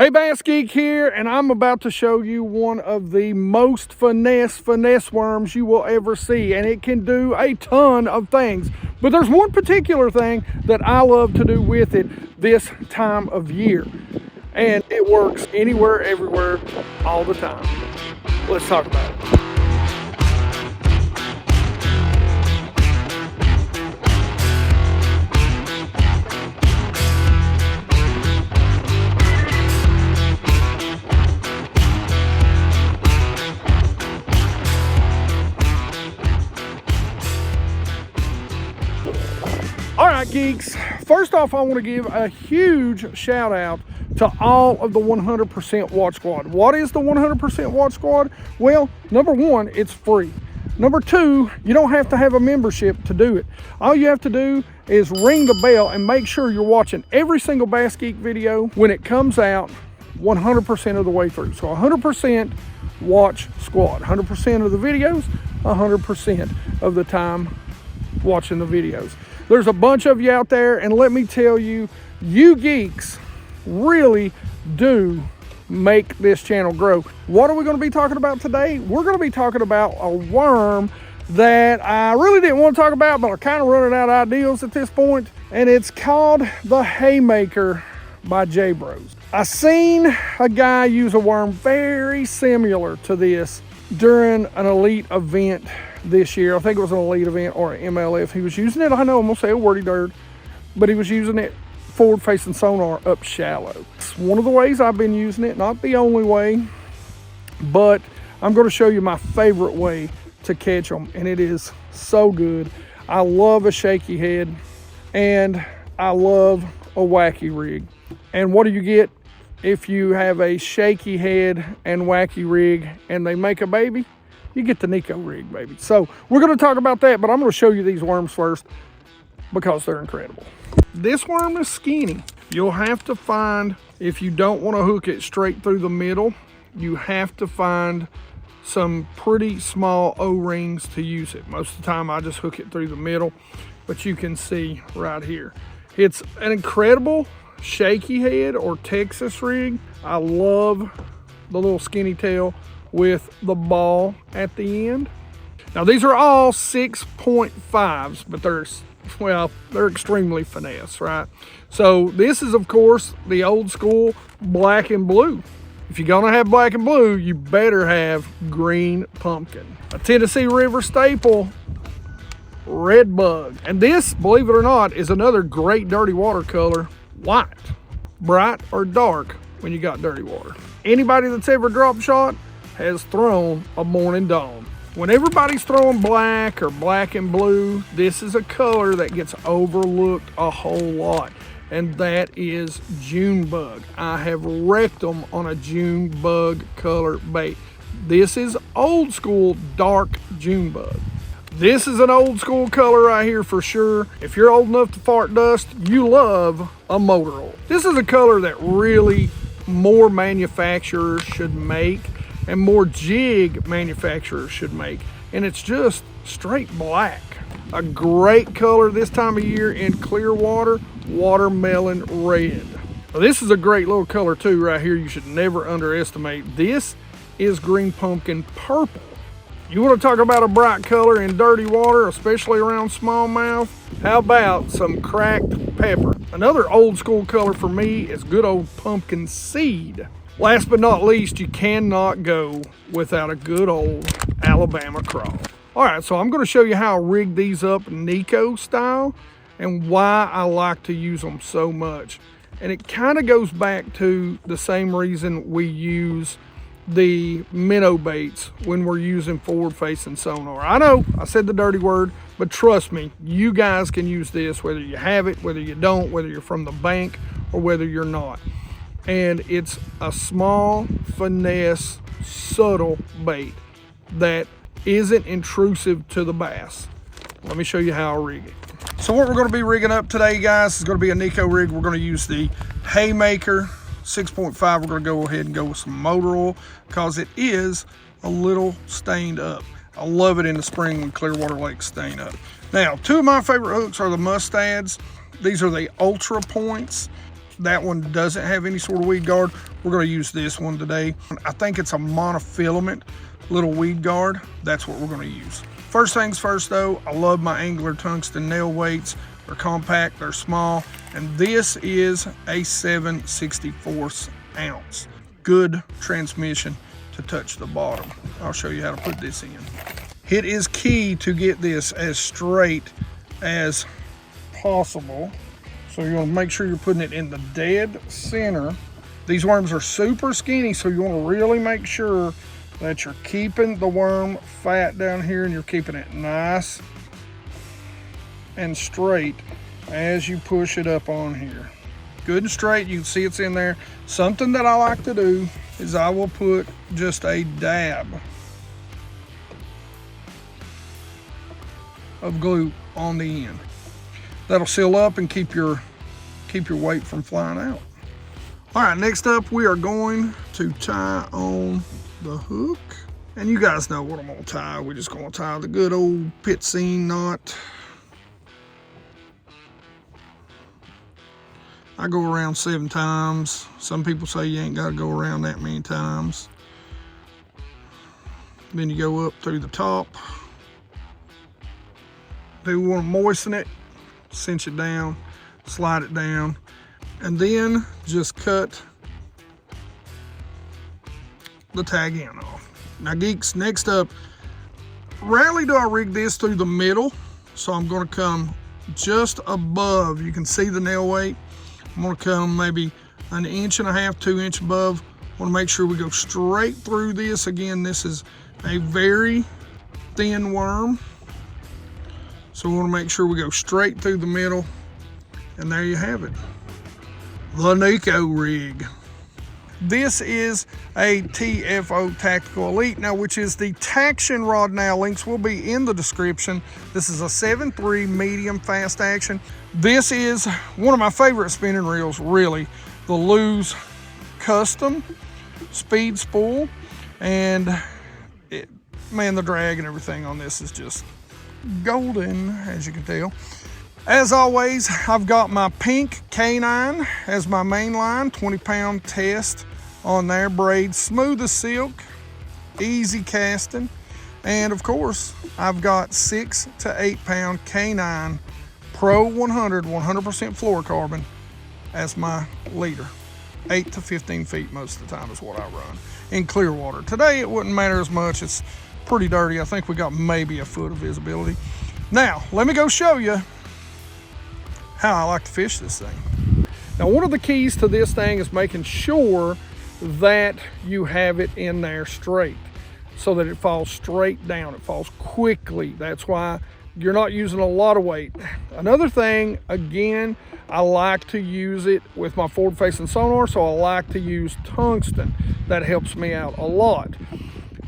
Hey, BassGeek here, and I'm about to show you one of the most finesse worms you will ever see, and it can do a ton of things. But there's one particular thing that I love to do with it this time of year, and it works anywhere, everywhere, all the time. Let's talk about it. All right, geeks, first off, I want to give a huge shout out to all of the 100% Watch Squad. What is the 100% Watch Squad? Well, number one, it's free. Number two, you don't have to have a membership to do it. All you have to do is ring the bell and make sure you're watching every single BassGeek video when it comes out 100% of the way through. So 100% Watch Squad, 100% of the videos, 100% of the time watching the videos. There's a bunch of you out there, and let me tell you, you geeks really do make this channel grow. What are we going to be talking about today? We're going to be talking about a worm that I really didn't want to talk about, but I'm kind of running out of ideas at this point, and it's called the HeyMaker by JBros. I seen a guy use a worm very similar to this during an elite event this year. I think it was an elite event or an MLF. He was using it, I know I'm gonna say a wordy dirt, but he was using it forward facing sonar up shallow. It's one of the ways I've been using it, not the only way, but I'm gonna show you my favorite way to catch them, and it is so good. I love a shaky head and I love a wacky rig. And what do you get if you have a shaky head and wacky rig and they make a baby? You get the Nico rig, baby. So we're going to talk about that, but I'm going to show you these worms first because they're incredible. This worm is skinny. You'll have to find, if you don't want to hook it straight through the middle, you have to find some pretty small O-rings to use it. Most of the time I just hook it through the middle, but you can see right here. It's an incredible shaky head or Texas rig. I love the little skinny tail with the ball at the end. Now these are all 6.5s, but they're extremely finesse, right? So this is of course the old school black and blue. If you're gonna have black and blue, you better have green pumpkin. A Tennessee River staple, red bug. And this, believe it or not, is another great dirty water color, white. Bright or dark when you got dirty water. Anybody that's ever drop shot has thrown a morning dawn. When everybody's throwing black or black and blue, this is a color that gets overlooked a whole lot, and that is June bug. I have wrecked them on a June bug color bait. This is old school dark June bug. This is an old school color right here for sure. If you're old enough to fart dust, you love a motor oil. This is a color that really more manufacturers should make and more jig manufacturers should make. And it's just straight black. A great color this time of year in clear water, watermelon red. Now, this is a great little color too right here. You should never underestimate. This is green pumpkin purple. You want to talk about a bright color in dirty water, especially around smallmouth? How about some cracked pepper? Another old school color for me is good old pumpkin seed. Last but not least, you cannot go without a good old Alabama crawl. All right, so I'm going to show you how I rig these up Nico style and why I like to use them so much. And it kind of goes back to the same reason we use the minnow baits when we're using forward facing sonar. I know I said the dirty word, but trust me, you guys can use this whether you have it, whether you don't, whether you're from the bank or whether you're not. And it's a small finesse subtle bait that isn't intrusive to the bass. Let me show you how I rig it. So what we're going to be rigging up today, guys, is going to be a Nico rig. We're going to use the HeyMaker 6.5. We're going to go ahead and go with some motor oil because it is a little stained up. I love it in the spring when Clearwater Lakes stain up. Now, two of my favorite hooks are the mustads. These are the Ultra Points. that one doesn't have any sort of weed guard, we're going to use this one today. I think it's a monofilament little weed guard. That's what we're going to use. First things first though, I love my Angler tungsten nail weights. They're compact, they're small, and this is a 7/64 ounce. Good transmission to touch the bottom. I'll show you how to put this in. It is key to get this as straight as possible. So you want to make sure you're putting it in the dead center. These worms are super skinny, so you want to really make sure that you're keeping the worm fat down here and you're keeping it nice and straight as you push it up on here. Good and straight, you can see it's in there. Something that I like to do is I will put just a dab of glue on the end. That'll seal up and keep your weight from flying out. All right, next up we are going to tie on the hook. And you guys know what I'm gonna tie. We're just gonna tie the good old pit seam knot. I go around 7 times. Some people say you ain't gotta go around that many times. Then you go up through the top. Do want to moisten it, cinch it down, slide it down, and then just cut the tag end off. Now geeks, next up, rarely do I rig this through the middle, so I'm gonna come just above. You can see the nail weight. I'm gonna come maybe 1.5 inches, 2 inches above. Wanna make sure we go straight through this. Again, this is a very thin worm. So we wanna make sure we go straight through the middle. And there you have it, the Nico rig. This is a TFO Tactical Elite now, which is the traction rod now. Links will be in the description. This is a 7.3 medium fast action. This is one of my favorite spinning reels, really. The Lew's Custom Speed Spool. And man, the drag and everything on this is just golden, as you can tell. As always, I've got my pink K9 as my main line, 20-pound test on there, braid smooth as silk, easy casting. And of course, I've got 6 to 8 pound K9 Pro 100 fluorocarbon as my leader. 8 to 15 feet most of the time is what I run in clear water. Today it wouldn't matter as much, it's pretty dirty. I think we got maybe a foot of visibility. Now, let me go show you how I like to fish this thing. Now, one of the keys to this thing is making sure that you have it in there straight so that it falls straight down. It falls quickly. That's why you're not using a lot of weight. Another thing, again, I like to use it with my forward facing sonar, so I like to use tungsten. That helps me out a lot.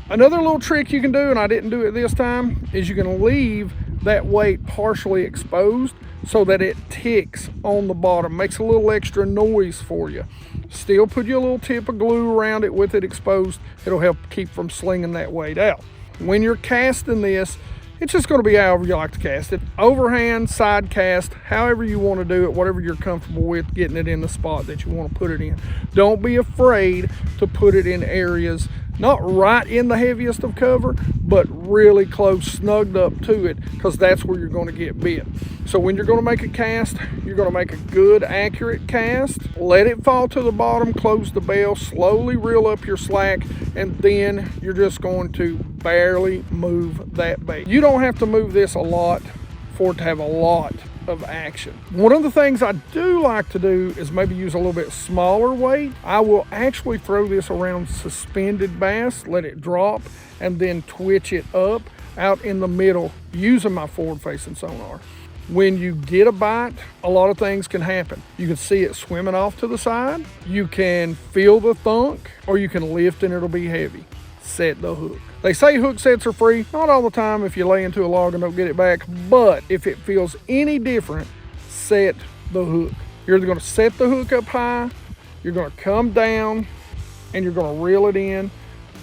Another little trick you can do, and I didn't do it this time, is you can leave that weight partially exposed so that it ticks on the bottom, makes a little extra noise for you. Still put you a little tip of glue around it with it exposed. It'll help keep from slinging that weight out. When you're casting this, it's just going to be however you like to cast it. Overhand, side cast, however you want to do it, whatever you're comfortable with, getting it in the spot that you want to put it in. Don't be afraid to put it in areas, not right in the heaviest of cover, but really close, snugged up to it, because that's where you're going to get bit. So when you're going to make a cast, you're going to make a good, accurate cast. Let it fall to the bottom, close the bell, slowly reel up your slack, and then you're just going to barely move that bait. You don't have to move this a lot for it to have a lot of action. One of the things I do like to do is maybe use a little bit smaller weight. I will actually throw this around suspended bass, let it drop, and then twitch it up out in the middle using my forward facing sonar. When you get a bite, a lot of things can happen. You can see it swimming off to the side, you can feel the thunk, or you can lift and it'll be heavy. Set the hook. They say hook sets are free. Not all the time if you lay into a log and don't get it back, but if it feels any different, set the hook. You're either going to set the hook up high, you're going to come down, and you're going to reel it in.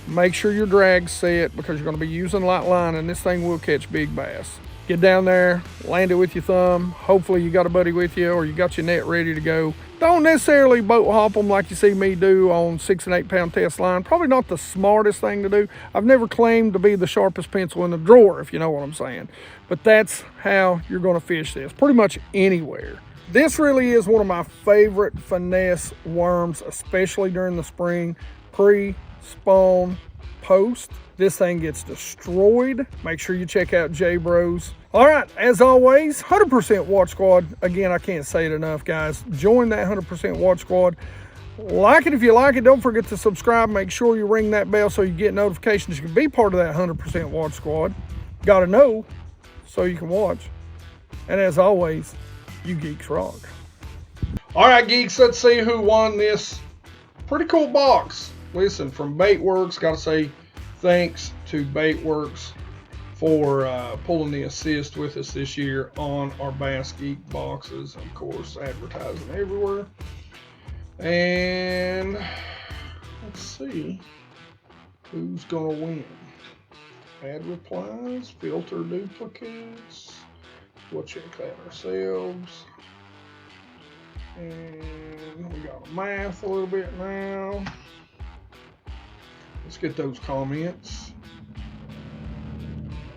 Make sure your drag's set because you're going to be using light line and this thing will catch big bass. Get down there, land it with your thumb. Hopefully you got a buddy with you or you got your net ready to go. Don't necessarily boat hop them like you see me do on 6 and 8 pound test line. Probably not the smartest thing to do. I've never claimed to be the sharpest pencil in the drawer, if you know what I'm saying. But that's how you're gonna fish this, pretty much anywhere. This really is one of my favorite finesse worms, especially during the spring, pre-spawn, post. This thing gets destroyed. Make sure you check out JBros. All right, as always, 100% Watch Squad. Again, I can't say it enough, guys. Join that 100% Watch Squad. Like it if you like it. Don't forget to subscribe. Make sure you ring that bell so you get notifications. You can be part of that 100% Watch Squad. Gotta know so you can watch. And as always, you geeks rock. All right, geeks, let's see who won this pretty cool box. Listen, from Baitworks, gotta say thanks to Baitworks for pulling the assist with us this year on our BassGeek boxes. Of course, advertising everywhere. And let's see who's gonna win. Add replies, filter duplicates. We'll check that ourselves. And we got to math a little bit now. Let's get those comments.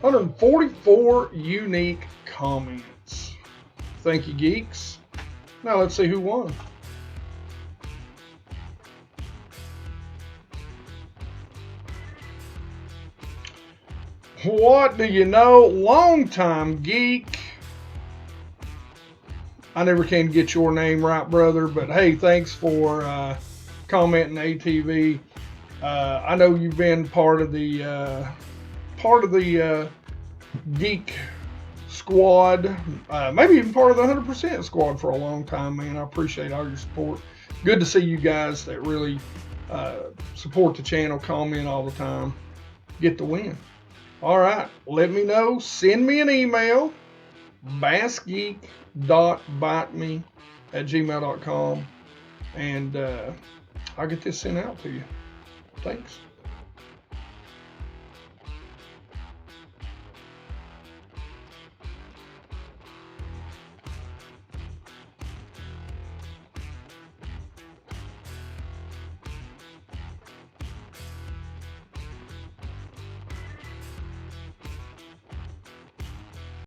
144 unique comments. Thank you, geeks. Now let's see who won. What do you know? Longtime geek. I never can get your name right, brother, but hey, thanks for commenting, ATV. I know you've been part of the geek squad, maybe even part of the 100% squad for a long time, man. I appreciate all your support. Good to see you guys that really support the channel, comment all the time, get the win. All right, let me know. Send me an email, bassgeek.biteme@gmail.com, and I'll get this sent out to you. Thanks.